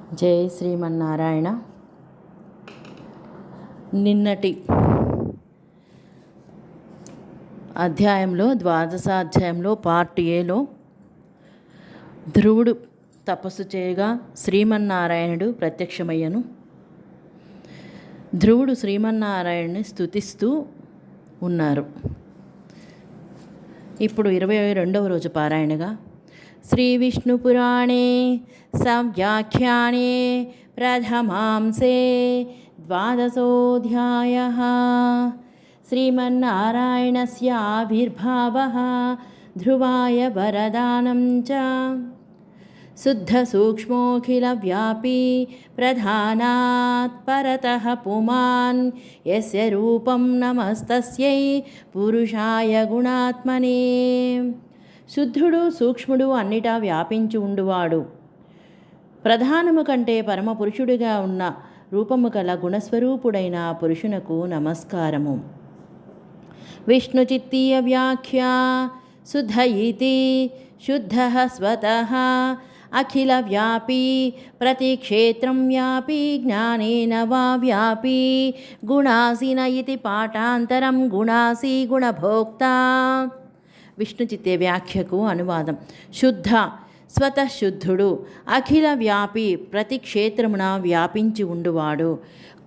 జై శ్రీమన్నారాయణ. నిన్నటి అధ్యాయంలో ద్వాదశాధ్యాయంలో పార్ట్ ఏలో ధ్రువుడు తపస్సు చేయగా శ్రీమన్నారాయణుడు ప్రత్యక్షమయ్యను. ధ్రువుడు శ్రీమన్నారాయణుని స్తుతిస్తూ ఉన్నారు. ఇప్పుడు 22వ రోజు పారాయణగా శ్రీ విష్ణు పురాణే సంవ్యాఖ్యానే ప్రథమాంసే ద్వాదశోऽధ్యాయः శ్రీమన్నారాయణస్య ఆవిర్భావः ధ్రువాయ వరదానం చ శుద్ధసూక్ష్మోऽఖిలవ్యాపీ ప్రధానాత్ పరతః పుమాన్ యస్య రూపం నమస్తస్యై పురుషాయ గుణాత్మనే. శుద్ధుడు సూక్ష్ముడు అన్నిటా వ్యాపించి ఉండువాడు, ప్రధానము కంటే పరమపురుషుడిగా ఉన్న రూపము గల గుణస్వరూపుడైన పురుషునకు నమస్కారము. విష్ణుచిత్తీయ వ్యాఖ్య శుద్ధ ఇతి శుద్ధః స్వతః అఖిల వ్యాపీ ప్రతిక్షేత్రం వ్యాపీ జ్ఞానేన వా వ్యాపీ గుణాసీన ఇతి పాఠాంతరం గుణాసీ గుణభోక్త. విష్ణుచిత్తే వ్యాఖ్యకు అనువాదం. శుద్ధ స్వతః శుద్ధుడు, అఖిల వ్యాపి ప్రతి క్షేత్రమున వ్యాపించి ఉండువాడు,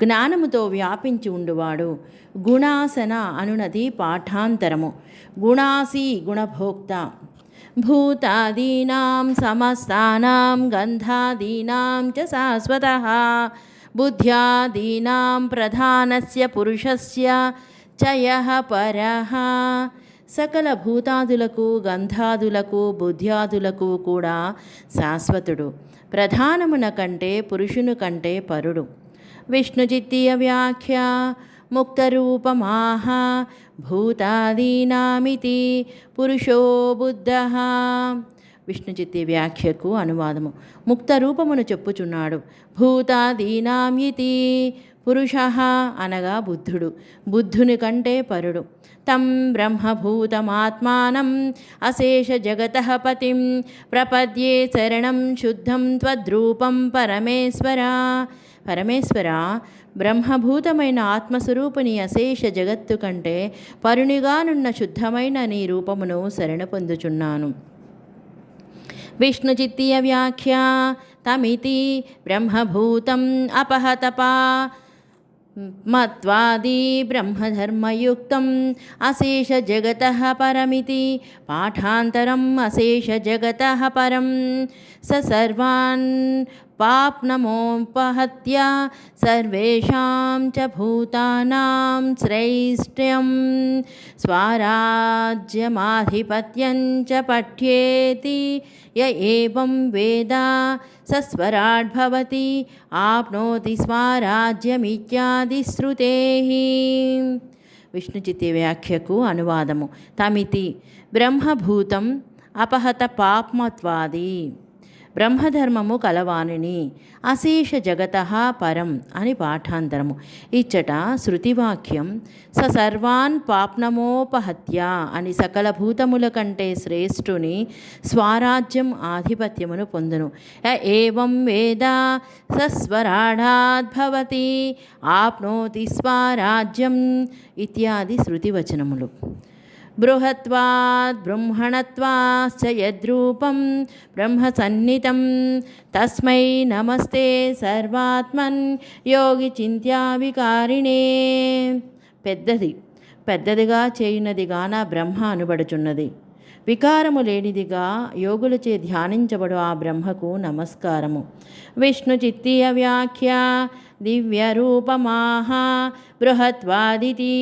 జ్ఞానముతో వ్యాపించి ఉండువాడు. గుణాసన అనునది పాఠాంతరము. గుణాసి గుణభోక్త. భూతాదీనాం సమస్తానాం గంధాదీనాం చ శాశ్వతః బుద్ధ్యాదీనాం ప్రధానస్య పురుషస్య చ యః పరః. సకల భూతాదులకు గంధాదులకు బుద్ధ్యాదులకు కూడా శాశ్వతుడు, ప్రధానమున కంటే పురుషుని కంటే పరుడు. విష్ణుచిత్తీయ వ్యాఖ్య ముక్తరూపమాహ భూతాదీనామితి పురుషో బుద్ధః. విష్ణుచిత్తి వ్యాఖ్యకు అనువాదము. ముక్త రూపమును చెప్పుచున్నాడు. భూతాదీనాం ఇతి పురుషః అనగా బుద్ధుడు, బుద్ధుని కంటే పరుడు. తం బ్రహ్మభూతమాత్మానం అశేష జగతః పతిం ప్రపద్యే శరణం శుద్ధం త్వద్రూపం పరమేశ్వర. పరమేశ్వర, బ్రహ్మభూతమైన ఆత్మస్వరూపుని అశేష జగత్తు కంటే పరునిగానున్న శుద్ధమైన నీ రూపమును శరణ పొందుచున్నాను. విష్ణుచిత్తీయ వ్యాఖ్య తమితి బ్రహ్మభూతం అపహతపా మత్వాది బ్రహ్మధర్మయుక్తం అశేష జగతః పరమితి పాఠాంతరం అశేష జగతః పరం స సర్వాన్ పాప్నమోపహత్య సర్వేషాం చ భూతానాం శ్రైష్ట్యం స్వరాజ్యమాధిపత్యం చ పఠ్యేతి య ఏవం వేద సస్వరాడ్ భవతి ఆప్నోతి స్వరాజ్యమిత్యాది శ్రుతేః. విష్ణుచిత్తి వ్యాఖ్యకు అనువాదము. తమితి బ్రహ్మభూతం అపహత పాప్మత్వాది, బ్రహ్మధర్మము కలవానిని, అశేష జగతః పరం అని పాఠాంతరము. ఇచ్చట శృతివాక్యం స సర్వాన్ పాప్నమోపహత్య అని సకల భూతముల కంటే శ్రేష్ఠుని స్వరాజ్యం ఆధిపత్యమును పొందును. ఏవం వేద సస్వరాఢాద్భవతి ఆప్నోతి స్వరాజ్యం ఇత్యాది శృతివచనములు. బృహత్వాద్ బ్రహ్మణత్వాశ్చ యద్రూపం బ్రహ్మసన్నితం తస్మై నమస్తే సర్వాత్మన్ యోగి చింత్యా వికారిణే. పెద్దదిగా చేయునదిగా నా బ్రహ్మ అనబడుచున్నది, వికారము లేనిదిగా యోగులచే ధ్యానించబడు ఆ బ్రహ్మకు నమస్కారము. విష్ణుచిత్తీయ వ్యాఖ్య దివ్యరూపమాహ బృహత్వాదితి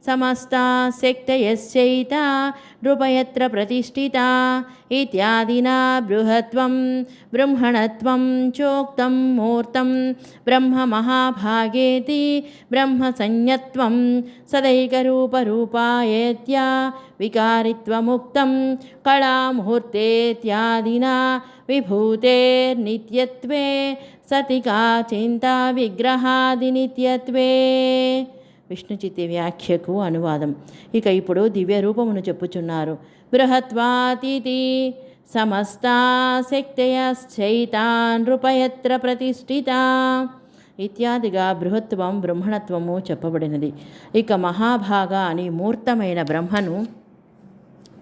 సమస్తా శక్తయశ్చైత నృపయత్ర ప్రతిష్ఠితా ఇత్యాదినా బృహత్వం బ్రహ్మణత్వం చోక్తం మూర్తం బ్రహ్మ మహాభాగేతి బ్రహ్మసంజ్ఞత్వం సదైకరూపరూపాయేత్య వికారిత్వముక్తం కళాముహూర్తేత్యాదినా విభూతేర్నిత్యత్వే సతికా చింతా విగ్రహాదినిత్యత్వే. విష్ణుచిత్తి వ్యాఖ్యకు అనువాదం. ఇక ఇప్పుడు దివ్య రూపమును చెప్పుచున్నారు. బృహత్వాతిథి సమస్తా శక్తయశ్చైతాన్ నృపయత్ర ప్రతిష్ఠితా ఇత్యాదిగా బృహత్వం బ్రహ్మణత్వము చెప్పబడినది. ఇక మహాభాగ అని మూర్తమైన బ్రహ్మను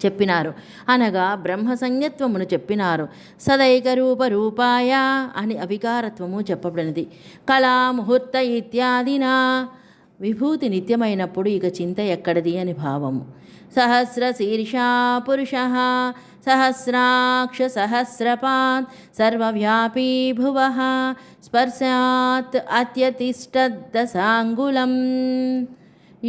చెప్పినారు, అనగా బ్రహ్మ సంజ్ఞత్వమును చెప్పినారు. సదైకరూప రూపాయ అని అవికారత్వము చెప్పబడినది. కళా ముహూర్త ఇత్యాదినా విభూతి నిత్యమైనప్పుడు ఇక చింత ఎక్కడిది అని భావము. సహస్రశీర్షా పురుష సహస్రాక్ష సహస్రపాత్ సర్వవ్యాపీ భువః స్పర్శాత్ అత్యతిష్టదశాంగుళం.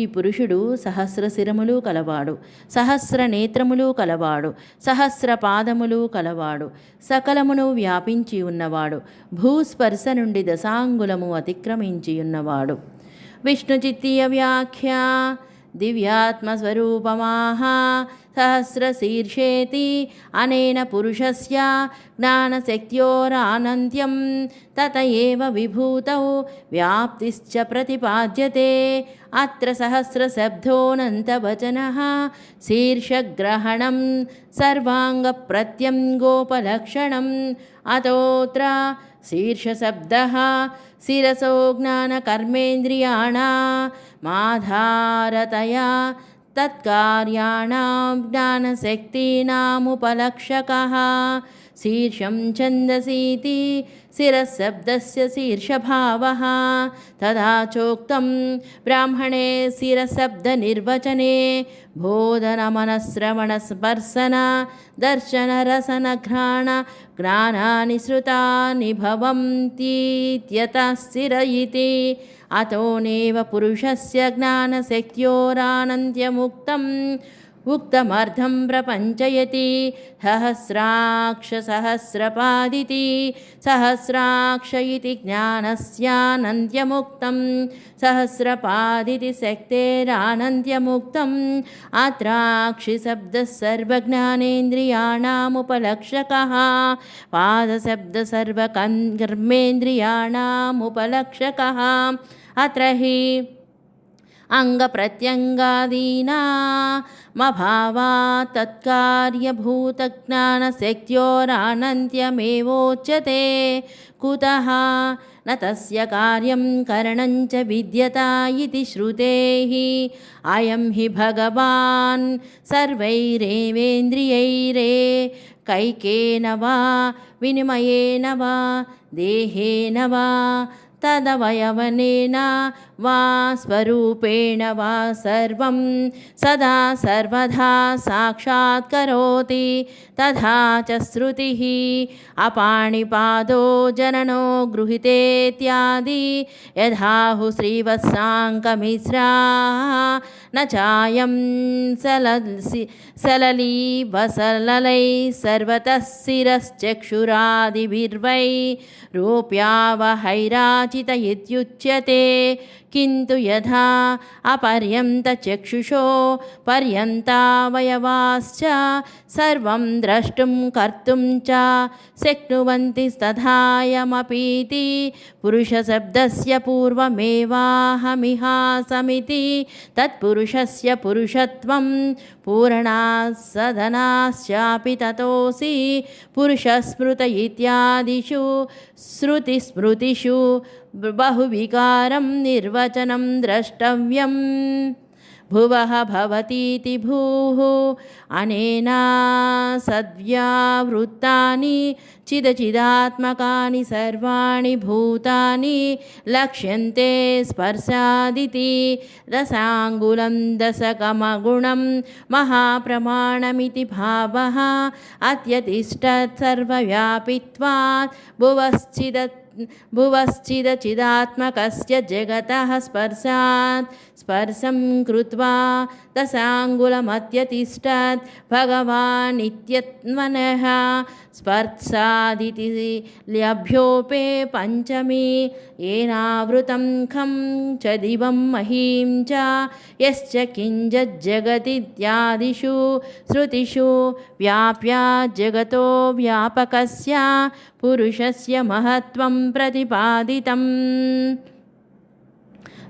ఈ పురుషుడు సహస్ర శిరములు కలవాడు, సహస్ర నేత్రములు కలవాడు, సహస్ర పాదములు కలవాడు, సకలమును వ్యాపించి ఉన్నవాడు, భూస్పర్శ నుండి దశాంగులము అతిక్రమించి ఉన్నవాడు. విష్ణుచిత్తీయ వ్యాఖ్య దివ్యాత్మస్వరూపమాహ సహస్రశీర్షేతి అనేన పురుషస్య జ్ఞానశక్త్యోరానంత్యం తత ఏవ విభూతౌ వ్యాప్తిశ్చ ప్రతిపాద్యతే. అత్ర సహస్రశబ్దోనంతవచనః శీర్షగ్రహణం సర్వాంగప్రత్యంగోపలక్షణం. అతోత్ర శీర్షశబ్దః శిరసో జ్ఞానకర్మేంద్రియాణామాధారతయా తత్కార్యాణాం జ్ఞానశక్తీనాముపలక్షకః. శీర్షం ఛందసీతి శిరశబ్దస్య శీర్షభావః. తదా చోక్తం బ్రాహ్మణే శిరశబ్దనిర్వచనే బోధనమనశ్రవణ స్పర్శన దర్శన రసన ఘ్రాణ జ్ఞానాని శ్రుతాని భవంతీత్యతః శిర ఇతి. అతోనేవ పురుషస్య జ్ఞానశక్త్యోరానంత్యముక్తం ఉక్తమర్థం ప్రపంచయతి. సహస్రాక్ష సహస్రపాదితి సహస్రాక్ష ఇతి జ్ఞానస్యానంత్యముక్తం సహస్రపాదితి శక్తేరానంత్యముక్తం. అత్రాక్షి శబ్దః సర్వజ్ఞానేంద్రియాణాముపలక్షకః పాదశబ్ద సర్వకర్మేంద్రియాణాముపలక్షకః. అత్ర హి అంగప్రత్యంగాదీనామభావాత్ తత్కార్యభూతజ్ఞానశక్త్యోరానంత్యమేవోచ్యతే. కుతః న తస్య కార్యం కరణం చ విద్యత ఇతి శ్రుతేః. అయం హి భగవాన్ సర్వైరేవేంద్రియైరేకైకేన వా వినిమయేన వా దేహేన వా తదవయవనేన వా స్వరూపేణ వా సర్వం సదా సర్వదా సాక్షాత్కరోతి. తథా చ శృతిః అపాణిపాదో జననో గృహీతేత్యాది యథాహు శ్రీవత్సాంకమిశ్రాः న చాయం సలలీవసలలై సర్వతః శిరశ్చక్షురాదిభిర్వై రూప్యావహైరాచిత ఇత్యుచ్యతే. కింటు యథా అపర్యంతచక్షుషో పర్యంతావయవాశ్చ సర్వం ద్రష్టుం కర్తుం చ శక్నువంతి తథాయమపీతి. పురుషశబ్దస్య పూర్వమేవాహమిహాసమితి తత్పురుషస్య పురుషత్వం పూరణాత్ సదనాశ్చాపి తతోసి పురుషస్మృత ఇత్యాదిషు శృతిస్మృతిషు బహువికారం నిర్వచనం ద్రష్టవ్యం. భువః భవతీతి భూః అనేనా సద్వ్యావృత్తాని చిదచిదాత్మకాని సర్వాణి భూతాని లక్ష్యంతే స్పర్శాదితి. దశాంగుళం దశకమగుణం మహాప్రమాణమితి భావః. అత్యతిష్టత్ సర్వవ్యాపిత్వాత్ భువశ్చిదచిదాత్మకస్య జగతః స్పర్శాత్ స్పర్శం కృత్వా దశాంగుళమత్యతిష్టత్ భగవానిత్యత్మనః. స్పర్శాదితి లభ్యోపే పంచమి ఏనావృతం ఖం చ దివం మహీం చ యశ్చ కింజజ్జగతిత్యాదిషు శృతిషు వ్యాప్యా జగతో వ్యాపకస్య పురుషస్య మహత్వం ప్రతిపాదితం.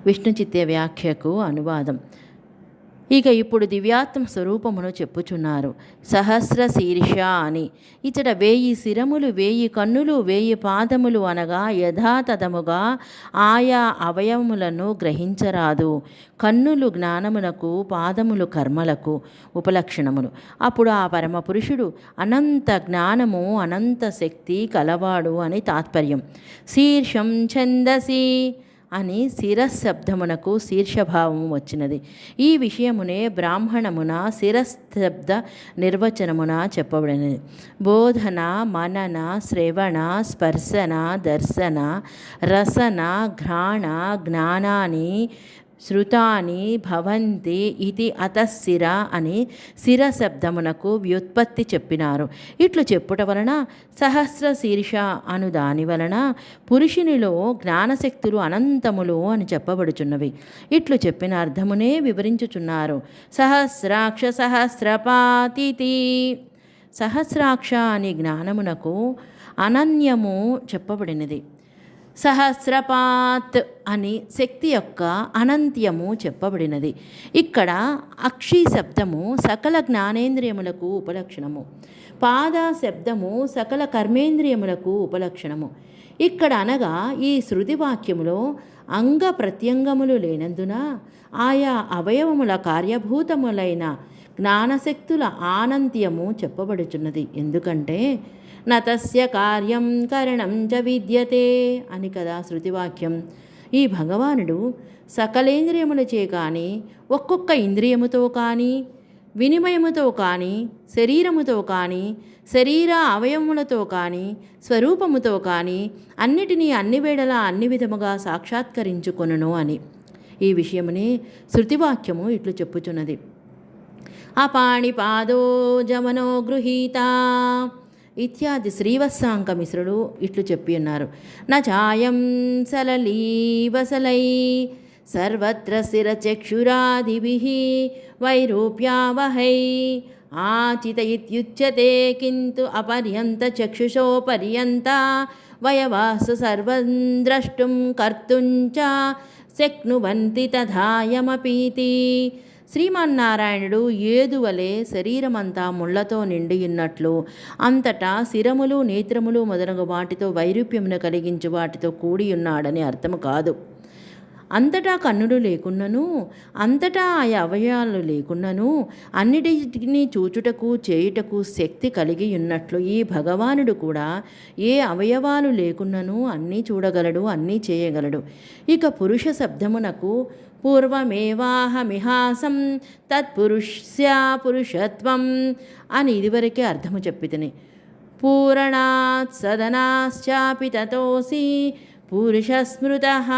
విష్ణుచిత్య వ్యాఖ్యకు అనువాదం. ఇక ఇప్పుడు దివ్యాత్మ స్వరూపమును చెప్పుచున్నారు. సహస్ర శీర్ష అని. ఇచ్చట 1000 శిరములు, 1000 కన్నులు, 1000 పాదములు అనగా యథాతథముగా ఆయా అవయవములను గ్రహించరాదు. కన్నులు జ్ఞానమునకు, పాదములు కర్మలకు ఉపలక్షణములు. అప్పుడు ఆ పరమపురుషుడు అనంత జ్ఞానము, అనంత శక్తి కలవాడు అని తాత్పర్యం. శీర్షం ఛందసి అని శిరశబ్దమునకు శీర్షభావము వచ్చినది. ఈ విషయమునే బ్రాహ్మణమున శిరశబ్ద నిర్వచనమున చెప్పబడినది. బోధన, మనన, శ్రవణ, స్పర్శన, దర్శన, రసన, ఘ్రాణ, జ్ఞానాని శృతాని భవంతి ఇది అతశిర అని శిరశబ్దమునకు వ్యుత్పత్తి చెప్పినారు. ఇట్లు చెప్పుట వలన సహస్ర శీర్ష అను దాని వలన పురుషునిలో జ్ఞానశక్తులు అనంతములు అని చెప్పబడుచున్నవి. ఇట్లు చెప్పిన అర్థమునే వివరించుచున్నారు. సహస్రాక్ష సహస్రపాతితి. సహస్రాక్ష అని జ్ఞానమునకు అనన్యము చెప్పబడినది. సహస్రపాత్ అని శక్తి యొక్క అనంత్యము చెప్పబడినది. ఇక్కడ అక్షి శబ్దము సకల జ్ఞానేంద్రియములకు ఉపలక్షణము, పాద శబ్దము సకల కర్మేంద్రియములకు ఉపలక్షణము. ఇక్కడ అనగా ఈ శృతి వాక్యములో అంగ ప్రత్యంగములు లేనందున ఆయా అవయవముల కార్యభూతములైన జ్ఞానశక్తుల ఆనంత్యము చెప్పబడుచున్నది. ఎందుకంటే నతస్య కార్యం కరణం చ విద్యతే అని కదా శృతివాక్యం. ఈ భగవానుడు సకలేంద్రియములచే కానీ, ఒక్కొక్క ఇంద్రియముతో కానీ, వినిమయముతో కానీ, శరీరముతో కానీ, శరీర అవయవములతో కానీ, స్వరూపముతో కానీ అన్నిటినీ అన్ని వేళలా అన్ని విధముగా సాక్షాత్కరించుకొనును అని ఈ విషయమునే శృతివాక్యము ఇట్లు చెప్పుచున్నది. అపాణిపాదో జమనో గృహీత ఇత్యాది శ్రీవత్సాంక మిశ్రుడు ఇట్లు చెప్పి ఉన్నారు. నచాయం సలలీవసలై సర్వత్ర స్థిరచక్షురాదిభిః వైరూప్యావహై ఆచిత ఇత్యుచ్యతే కింటు అపర్యంత చక్షుషో పర్యంత వయవాసు సర్వం ద్రష్టుం కర్తుం చ శక్నువంతి తథాయమపీతి. శ్రీమన్నారాయణుడు ఏదువలే శరీరమంతా ముళ్లతో నిండియున్నట్లు అంతటా శిరములు, నేత్రములు మొదలగు వాటితో వైరూప్యమును కలిగించు వాటితో కూడియున్నాడని అర్థము కాదు. అంతటా కన్నులు లేకున్నను, అంతటా ఆయా అవయవాలు లేకున్నను అన్నిటినీ చూచుటకు చేయుటకు శక్తి కలిగి ఉన్నట్లు ఈ భగవానుడు కూడా ఏ అవయవాలు లేకున్నను అన్నీ చూడగలడు, అన్నీ చేయగలడు. ఇక పురుష శబ్దమునకు పూర్వమేవాహమిహాసం తత్పురుష్యా పురుషత్వం అని ఇదివరకే అర్థము చెప్పితిని. పూరణాత్ సదనాశ్చాపి తతోసి పురుషస్మృతః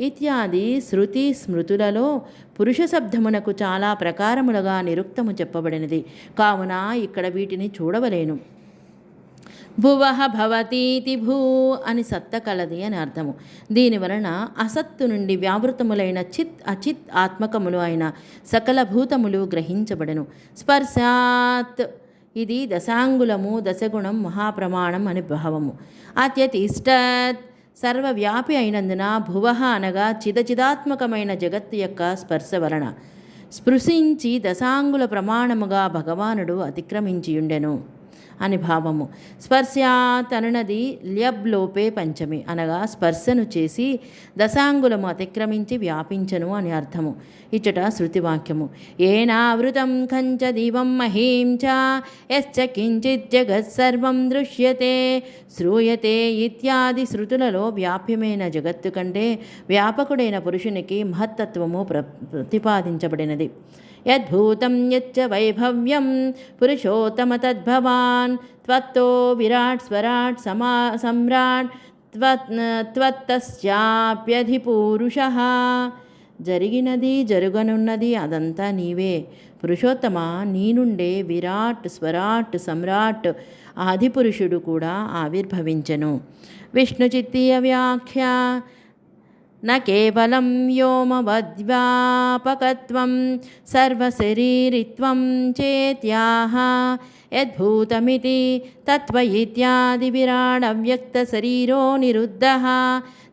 ఇత్యాది శృతి స్మృతులలో పురుష శబ్దమునకు చాలా ప్రకారములుగా నిరుక్తము చెప్పబడినది. కావున ఇక్కడ వీటిని చూడవలేను. భువః భవతీతి భూ అని సత్త కలది అని అర్థము. దీనివలన అసత్తు నుండి వ్యావృతములైన చిత్, అచిత్ ఆత్మకములు అయిన సకల భూతములు గ్రహించబడెను. స్పర్శాత్ ఇది దశాంగులము, దశగుణం, మహాప్రమాణం అని భావము. అత్యతిష్టత్ సర్వవ్యాపి అయినందున భువః అనగా చిదచిదాత్మకమైన జగత్తు యొక్క స్పర్శ వలన స్పృశించి దశాంగుల ప్రమాణముగా భగవానుడు అతిక్రమించియుండెను అని భావము. స్పర్శాత్ అనునది ల్యబ్లోపే పంచమి అనగా స్పర్శను చేసి దశాంగులము అతిక్రమించి వ్యాపించను అని అర్థము. ఇచ్చట శృతివాక్యము. ఏనావృతం కంచ దివం మహీం చ యశ్చ కించిత్ జగత్సర్వం దృశ్యతే శ్రూయతే ఇత్యాది శృతులలో వ్యాప్యమైన జగత్తు కంటే వ్యాపకుడైన పురుషునికి మహత్తత్వము ప్రతిపాదించబడినది. యద్భూతం యచ్చ వైభవ్యం పురుషోత్తమ తద్భవాన్ త్వత్తో విరాట్ స్వరాట్ సమ్రాట్ త్వత్తస్యాప్యధిపూరుషః జరిగినది, జరుగనున్నది అదంతా నీవే పురుషోత్తమ. నీ నుండే విరాట్, స్వరాట్, సమ్రాట్ ఆదిపురుషుడు కూడా ఆవిర్భవించెను. విష్ణుచిత్తీయ వ్యాఖ్య न केवलं व्योमवद्व्यापकत्वं सर्वशरीरित्वं चेत्याह यद्भूतमिति तत्त्व इत्यादिविराडव्यक्तशरीरो निरुद्धः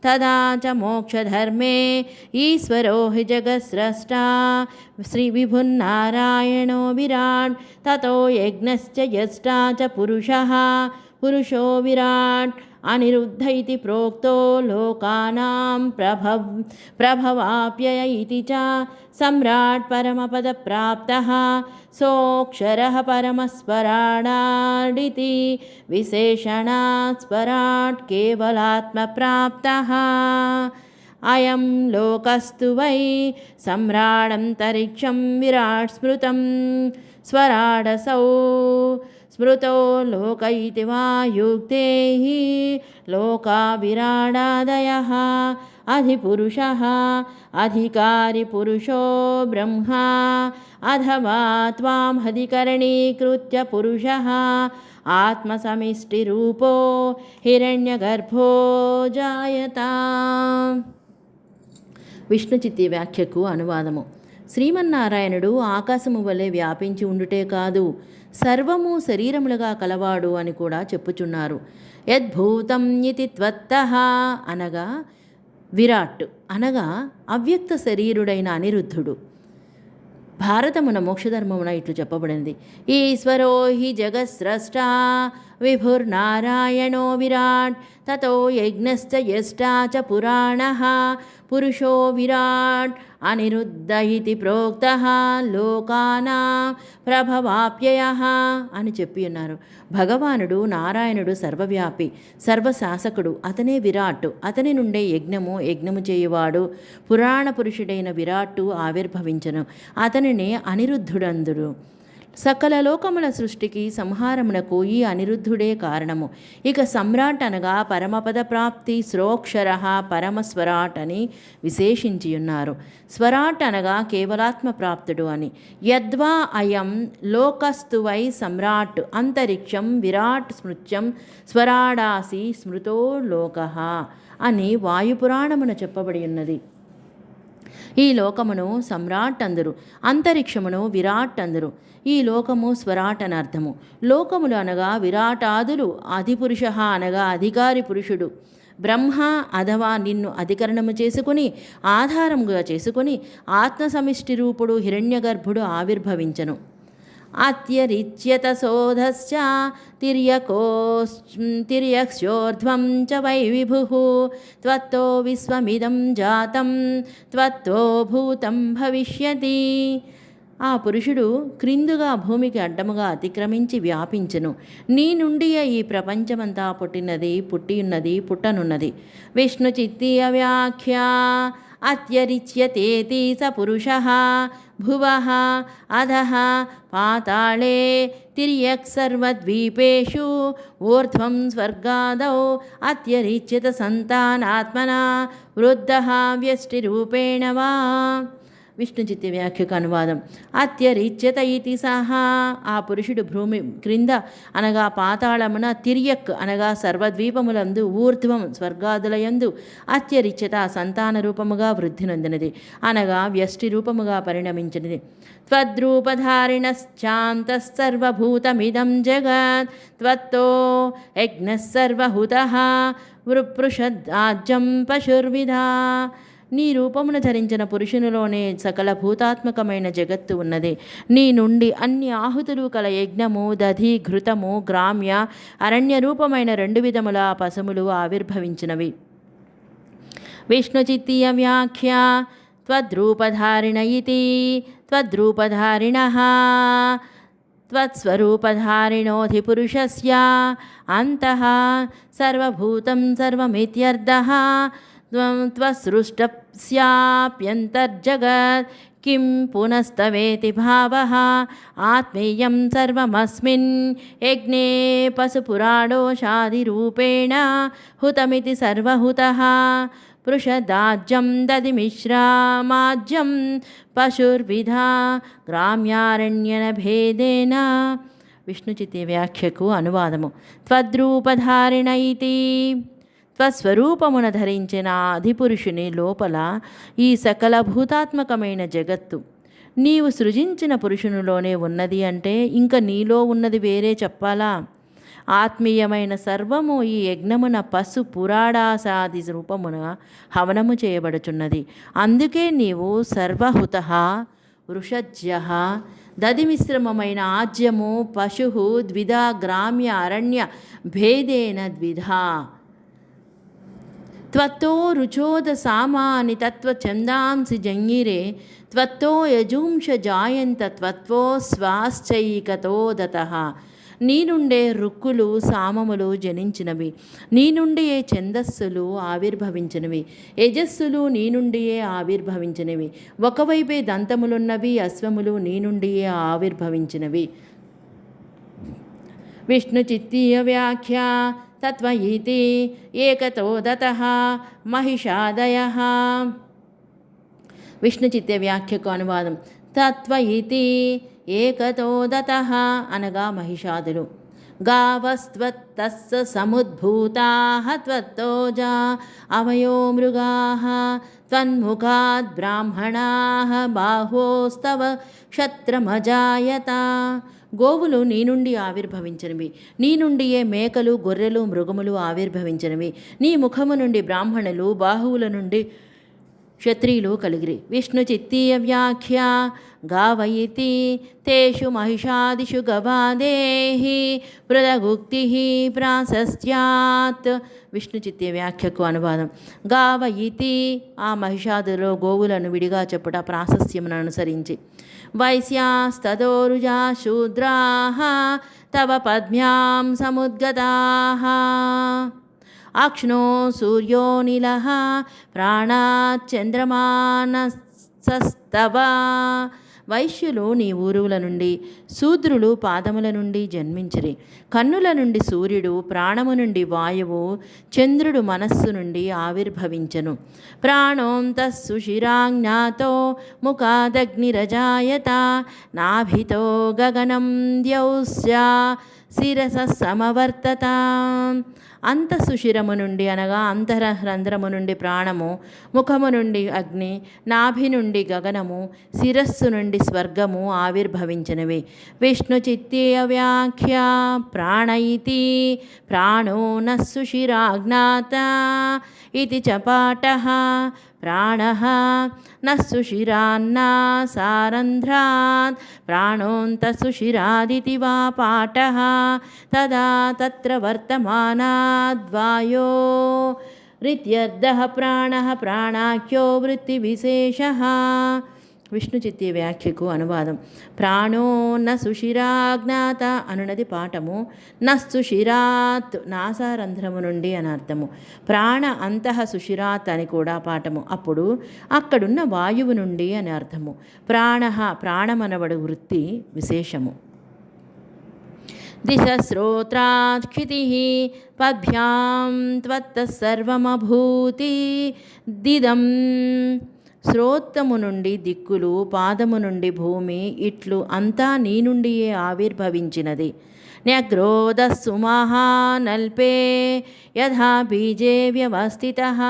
तदा च मोक्षधर्मे ईश्वरो हि जगत्स्रष्टा श्रीविभुर्नारायणो विराट् ततो यज्ञश्च यष्टा च पुरुषः पुरुषो विराट् अनिरुद्ध इति प्रोक्तो लोकानां प्रभवाप्यय इति च सम्राट् परमपदप्राप्तः सोऽक्षरः परमस्वराडादिति विशेषणात् स्वराट् केवलात्मप्राप्तः अयं लोकस्तु वै सम्राडन्तरिक्षं विराट् स्मृतं स्वराडसौ स्मृतो लोक इति वा युक्ते हि लोका विराडादयः अधिपुरुषः अधिकारी पुरुषो ब्रह्मा अथवा त्वामधिकरणीकृत्य पुरुषः आत्मसमिष्टिरूपो हिरण्यगर्भो जायता. విష్ణుచిత్తి వ్యాఖ్యకు అనువాదము. శ్రీమన్నారాయణుడు ఆకాశము వలె వ్యాపించి ఉండుటే కాదు, సర్వము శరీరములుగా కలవాడు అని కూడా చెప్పుచున్నారు. యద్భూతం ఇతి త్వత్తః అనగా విరాట్ అనగా అవ్యక్త శరీరుడైన అనిరుద్ధుడు. భారతమున మోక్షధర్మమున ఇట్లు చెప్పబడింది. ఈశ్వరో హి జగత్స్రష్టా విభుర్నారాయణో విరాట్ తతో యజ్ఞశ్చ యష్టా చ పురాణః పురుషో విరాట్ అనిరుద్ధ ఇతి ప్రోక్తః లోకానాం ప్రభవాప్యయః అని చెప్పి ఉన్నారు. భగవానుడు నారాయణుడు సర్వవ్యాపి సర్వశాసకుడు, అతనే విరాట్, అతని నుండే యజ్ఞము చేయువాడు పురాణ పురుషుడైన విరాట్టు ఆవిర్భవించను, అతనినే అనిరుద్ధుడందుడు. సకల లోకముల సృష్టికి సంహారమునకు ఈ అనిరుద్ధుడే కారణము. ఇక సమ్రాట్ అనగా పరమపద ప్రాప్తి, శ్రోక్షర పరమస్వరాట్ అని విశేషించియున్నారు. స్వరాట్ అనగా కేవలాత్మ ప్రాప్తుడు అని. యద్వా అయం లోకస్తు వై సమ్రాట్ అంతరిక్షం విరాట్ స్మృత్యం స్వరాడాసి స్మృతో లోకః అని వాయుపురాణమున చెప్పబడి ఉన్నది. ఈ లోకమును సమ్రాట్ అందురు, అంతరిక్షమును విరాట్ అందురు. ఈ లోకము స్వరాట్ అని అర్థము. లోకములు అనగా విరాటాదులు, అధిపురుష అనగా అధికారి పురుషుడు, బ్రహ్మ అథవా నిన్ను అధికరణము చేసుకుని ఆధారముగా చేసుకుని ఆత్మసమిష్టి రూపుడు హిరణ్యగర్భుడు ఆవిర్భవించను. అత్యరిచ్యత శోధశ్చ తిర్యక్షోర్ధ్వం చ వై విభుః త్వత్తో విశ్వమిదం జాతం త్వత్తో భూతం భవిష్యతి. ఆ పురుషుడు క్రిందుగా భూమికి అడ్డముగా అతిక్రమించి వ్యాపించెను. నీ నుండియే ఈ ప్రపంచమంతా పుట్టియున్నది పుట్టనున్నది. విష్ణుచిత్తీయ వ్యాఖ్య అత్యరిచ్యతేతి స పురుషః భువః అధః పాతాళే తిర్యక్ సర్వద్వీపేషు ఊర్ధ్వం స్వర్గాదౌ అత్యరిచ్యత సంతానాత్మనా వృద్ధః వ్యష్టిరూపేణ వా. విష్ణుచిత్తి వ్యాఖ్యకు అనువాదం. అత్యరిచ్యత ఇతి సహా ఆ పురుషుడు భూమి క్రింద అనగా పాతాళమున, తిర్యక్ అనగా సర్వద్వీపములందు, ఊర్ధ్వం స్వర్గాదులయందు, అత్యరిచ్యత సంతాన రూపముగా వృద్ధి నొందినది అనగా వ్యష్టి రూపముగా పరిణమించినది. త్వద్రూపధారిణశ్చాంతఃసర్వభూతమిదం జగత్ త్వత్తో యజ్ఞఃసర్వహుతః వృపృషదాజ్యం పశుర్విధా. నీ రూపమును ధరించిన పురుషునిలోనే సకల భూతాత్మకమైన జగత్తు ఉన్నది. నీ నుండి అన్ని ఆహుతులు కల యజ్ఞము, దధి, ఘృతము, గ్రామ్య, అరణ్య రూపమైన 2 విధముల పశువులు ఆవిర్భవించినవి. విష్ణుచిత్తీయ వ్యాఖ్య త్వద్రూపధారిణ ఇతి త్వద్రూపధారిణః త్వత్స్వరూపధారిణోధిపురుషస్య అంతః సర్వభూతం సర్వమిత్యర్థః త్వసృష్టస్యాప్యంతర్జగత్ కిం పునస్తవేతి భావః ఆత్మీయం సర్వమస్మిన్ యజ్ఞే పశుపురాడోషాదిరూపేణ హుతమితి సర్వహుతః పృషదాజ్యం దధిమిశ్రామాజ్యం పశుర్విధా గ్రామ్యారణ్యన భేదేన. విష్ణుచిత్తి వ్యాఖ్యకు అనువాదము. త్వద్రూపధారిణ ఇతి త్వస్వరూపమున ధరించిన అధిపురుషుని లోపల ఈ సకల భూతాత్మకమైన జగత్తు నీవు సృజించిన పురుషునిలోనే ఉన్నది అంటే ఇంక నీలో ఉన్నది వేరే చెప్పాలా? ఆత్మీయమైన సర్వము ఈ యజ్ఞమున పశు పురాడాసాది రూపమున హవనము చేయబడుచున్నది. అందుకే నీవు సర్వహుత వృషజ్య దధిమిశ్రమమైన ఆజ్యము పశు ద్విధ గ్రామ్య అరణ్య భేదేన ద్విధా త్వత్తో రుచోద సామాని తత్వ ఛందాంసి జంగిరే త్వత్తో యజుంష జాయంత త్వత్వో స్వాశ్చైకతో దతః. నీ నుండే రుక్కులు సామములు జనించినవి, నీ నుండియే ఛందస్సులు ఆవిర్భవించినవి, యజస్సులు నీ నుండియే ఆవిర్భవించినవి. ఒకవైపే దంతములున్నవి, అశ్వములు నీ నుండియే ఆవిర్భవించినవి. విష్ణుచిత్తీయ వ్యాఖ్య తత్వ ఇతి ఏకతో దతః మహిషాదయః. విష్ణుచిత్య వ్యాఖ్యకు అనువాదం. తత్వ ఇతి ఏకతో దతః అనగా మహిషాదులు. గావస్త్వత్తస్స సముద్భూతాః త్వత్తోజా అవయో మృగాః త్వన్ముఖాద్ బ్రాహ్మణాః బాహోస్తవ క్షత్రమజాయత. గోవులు నీ నుండి ఆవిర్భవించినవి, నీ నుండియే మేకలు గొర్రెలు మృగములు ఆవిర్భవించినవి. నీ ముఖము నుండి బ్రాహ్మణులు, బాహువుల నుండి క్షత్రియులు కలిగిరి. విష్ణుచిత్తీయ వ్యాఖ్య గావయితి తేషు మహిషాదిషు గవాదేహి పృథగుక్తి ప్రాశస్త్యాత్. విష్ణుచిత్తీయ వ్యాఖ్యకు అనువాదం. గావయితి ఆ మహిషాదులో గోవులను విడిగా చెప్పుట ప్రాశస్యమును అనుసరించి. వైశ్యాస్తదోరుజా శూద్రాః తవ పద్మ్యాం సముద్గతాః అక్ష్ణో సూర్యోనిలః ప్రాణాచంద్రమానసస్తవ. వైశ్యులు నీ ఊరువుల నుండి, శూద్రులు పాదముల నుండి జన్మించిరి. కన్నుల నుండి సూర్యుడు, ప్రాణము నుండి వాయువు, చంద్రుడు మనస్సు నుండి ఆవిర్భవించను. ప్రాణోంతఃసుషిరాజ్ఞాతో ముఖాదగ్నిరజాయత నాభితో గగనం ద్యౌస్యా శిరస సమవర్తత. అంతఃసుషిరము నుండి అనగా అంతఃరంధ్రము నుండి ప్రాణము, ముఖము నుండి అగ్ని, నాభి నుండి గగనము, శిరస్సు నుండి స్వర్గము ఆవిర్భవించినవి. విష్ణుచిత్తీయ వ్యాఖ్య ప్రాణ ఇతి ప్రాణో న సుషిరాజ్ఞాత ఇది చ పాఠః. ప్రాణః న సుషిరాన్నా సారంధ్రాత్ ప్రాణోంతఃసుషిరాదితి వా పాఠః. తదా తత్ర వర్తమానాద్వాయో రిత్యర్థః ప్రాణః ప్రాణాఖ్యో వృత్తివిశేషః. విష్ణుచిత్తీయ వ్యాఖ్యకు అనువాదం. ప్రాణో న సుషిరాజ్ఞాత అనునది పాఠము. నస్సుషిరాత్ నాసారంధ్రము నుండి అని అర్థము. ప్రాణ అంతః సుషిరాత్ అని కూడా పాఠము. అప్పుడు అక్కడున్న వాయువు నుండి అని అర్థము. ప్రాణ ప్రాణమనబడు వృత్తి విశేషము. దిశ శ్రోత్రాత్ క్షితిః పద్భ్యాం త్వత్తః సర్వమభూతి దిదం. శ్రోత్రము నుండి దిక్కులు, పాదము నుండి భూమి, ఇట్లు అంతా నీ నుండియే ఆవిర్భవించినది. న్యగ్రోధస్సు మహానల్పే యథా బీజే వ్యవస్థితః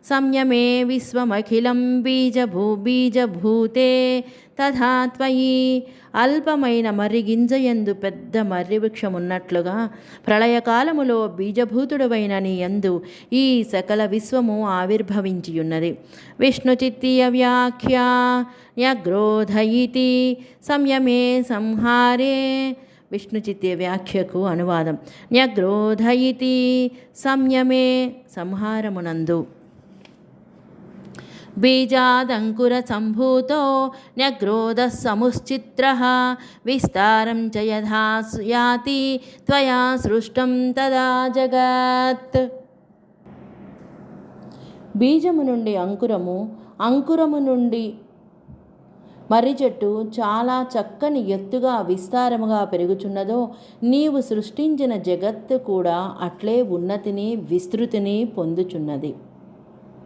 సంయమే విశ్వమఖిలం బీజభూతే తథా త్వయి. అల్పమైన మర్రి గింజయందు పెద్ద మర్రి వృక్షమున్నట్లుగా ప్రళయకాలములో బీజభూతుడవైన నీ యందు ఈ సకల విశ్వము ఆవిర్భవించియున్నది. విష్ణుచిత్తీయ వ్యాఖ్య న్యగ్రోధ ఇతి సంయమే సంహారే. విష్ణుచిత్తీయ వ్యాఖ్యకు అనువాదం. న్యగ్రోధ ఇతి సంయమే సంహారమునందు. బీజాదంకుర సంభూతో న్యగ్రోధ సముశ్చిత్రః విస్తారం చ యథా యాతి త్వయా సృష్టం తదా జగత్. బీజము నుండి అంకురము, అంకురము నుండి మర్రి చెట్టు చాలా చక్కని ఎత్తుగా విస్తారముగా పెరుగుచున్నదో నీవు సృష్టించిన జగత్తు కూడా అట్లే ఉన్నతిని విస్తృతిని పొందుచున్నది.